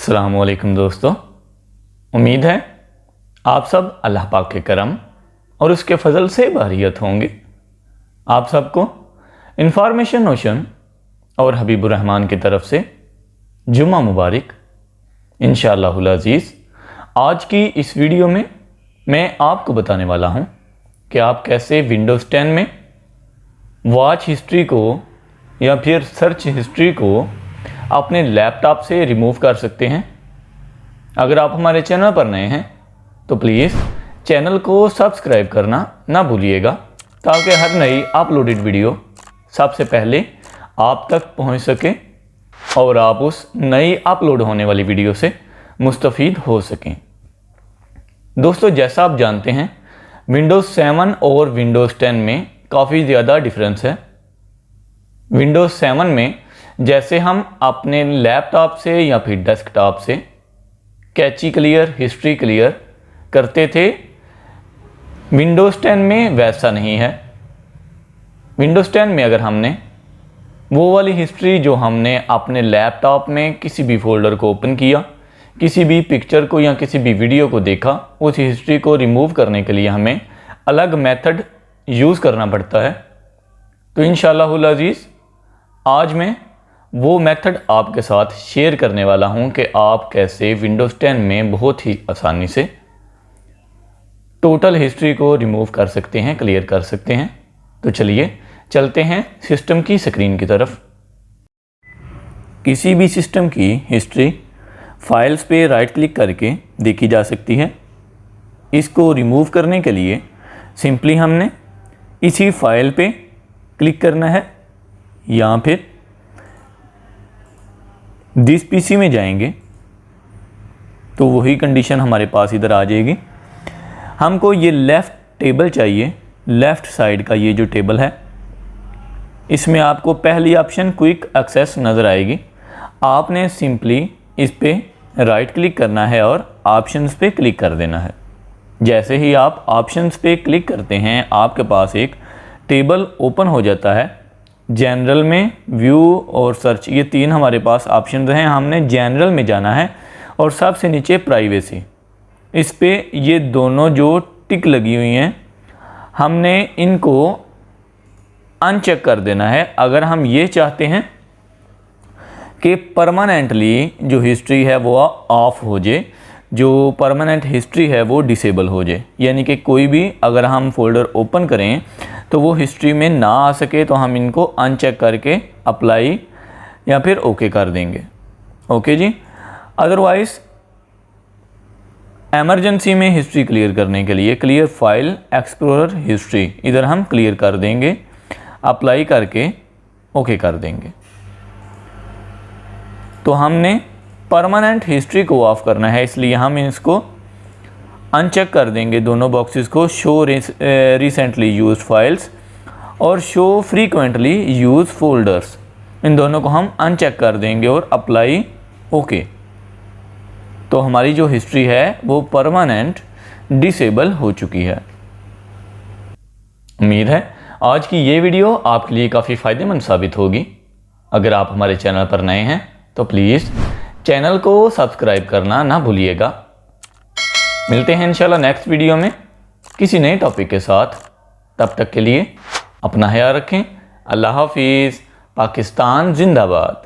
अस्सलामुअलैकुम दोस्तों, उम्मीद है आप सब अल्लाह पाक के करम और उसके फ़ज़ल से बहरियत होंगे। आप सबको इंफॉर्मेशन ओशन और हबीबुर रहमान की तरफ से जुम्मा मुबारक इंशाअल्लाहुल अज़ीज़। आज की इस वीडियो में मैं आपको बताने वाला हूं कि आप कैसे विंडोज़ 10 में वॉच हिस्ट्री को या फिर सर्च हिस्ट्री को अपने लैपटॉप से रिमूव कर सकते हैं। अगर आप हमारे चैनल पर नए हैं तो प्लीज़ चैनल को सब्सक्राइब करना ना भूलिएगा, ताकि हर नई अपलोडेड वीडियो सबसे पहले आप तक पहुंच सके और आप उस नई अपलोड होने वाली वीडियो से मुस्तफ़ीद हो सकें। दोस्तों, जैसा आप जानते हैं विंडोज़ 7 और विंडोज़ 10 में काफ़ी ज़्यादा डिफरेंस है। विंडोज़ 7 में जैसे हम अपने लैपटॉप से या फिर डेस्कटॉप से कैची क्लियर, हिस्ट्री क्लियर करते थे, विंडोज़ 10 में वैसा नहीं है। विंडोज़ 10 में अगर हमने वो वाली हिस्ट्री जो हमने अपने लैपटॉप में किसी भी फोल्डर को ओपन किया, किसी भी पिक्चर को या किसी भी वीडियो को देखा, उस हिस्ट्री को रिमूव करने के लिए हमें अलग मेथड यूज़ करना पड़ता है। तो इंशाअल्लाहुल अज़ीज़ आज मैं वो मेथड आपके साथ शेयर करने वाला हूं कि आप कैसे विंडोज़ 10 में बहुत ही आसानी से टोटल हिस्ट्री को रिमूव कर सकते हैं, क्लियर कर सकते हैं। तो चलिए चलते हैं सिस्टम की स्क्रीन की तरफ। किसी भी सिस्टम की हिस्ट्री फाइल्स पे राइट क्लिक करके देखी जा सकती है। इसको रिमूव करने के लिए सिंपली हमने इसी फाइल पे क्लिक करना है या फिर दिस पीसी में जाएंगे तो वही कंडीशन हमारे पास इधर आ जाएगी। हमको ये लेफ़्ट टेबल चाहिए, लेफ़्ट साइड का ये जो टेबल है, इसमें आपको पहली ऑप्शन क्विक एक्सेस नज़र आएगी। आपने सिंपली इस पे राइट क्लिक करना है और ऑप्शंस पे क्लिक कर देना है। जैसे ही आप ऑप्शंस पे क्लिक करते हैं आपके पास एक टेबल ओपन हो जाता है। जनरल में, व्यू और सर्च, ये तीन हमारे पास ऑप्शन हैं। हमने जनरल में जाना है और सबसे नीचे प्राइवेसी, इस पे ये दोनों जो टिक लगी हुई हैं हमने इनको अनचेक कर देना है। अगर हम ये चाहते हैं कि परमानेंटली जो हिस्ट्री है वो ऑफ हो जाए, जो परमानेंट हिस्ट्री है वो डिसेबल हो जाए, यानी कि कोई भी अगर हम फोल्डर ओपन करें तो वो हिस्ट्री में ना आ सके, तो हम इनको अनचेक करके अप्लाई या फिर ओके कर देंगे। ओके जी। अदरवाइज़ एमरजेंसी में हिस्ट्री क्लियर करने के लिए क्लियर फाइल एक्सप्लोरर हिस्ट्री, इधर हम क्लियर कर देंगे, अप्लाई करके ओके कर देंगे। तो हमने परमानेंट हिस्ट्री को ऑफ करना है, इसलिए हम इसको अनचेक कर देंगे दोनों बॉक्सेस को, शो रिसेंटली यूज्ड फाइल्स और शो फ्रीक्वेंटली यूज फोल्डर्स, इन दोनों को हम अनचेक कर देंगे और अप्लाई ओके। तो हमारी जो हिस्ट्री है वो परमानेंट डिसेबल हो चुकी है। उम्मीद है आज की ये वीडियो आपके लिए काफ़ी फ़ायदेमंद साबित होगी। अगर आप हमारे चैनल पर नए हैं तो प्लीज़ चैनल को सब्सक्राइब करना ना भूलिएगा। मिलते हैं इंशाल्लाह नेक्स्ट वीडियो में किसी नए टॉपिक के साथ। तब तक के लिए अपना ख्याल रखें। अल्लाह हाफिज़। पाकिस्तान जिंदाबाद।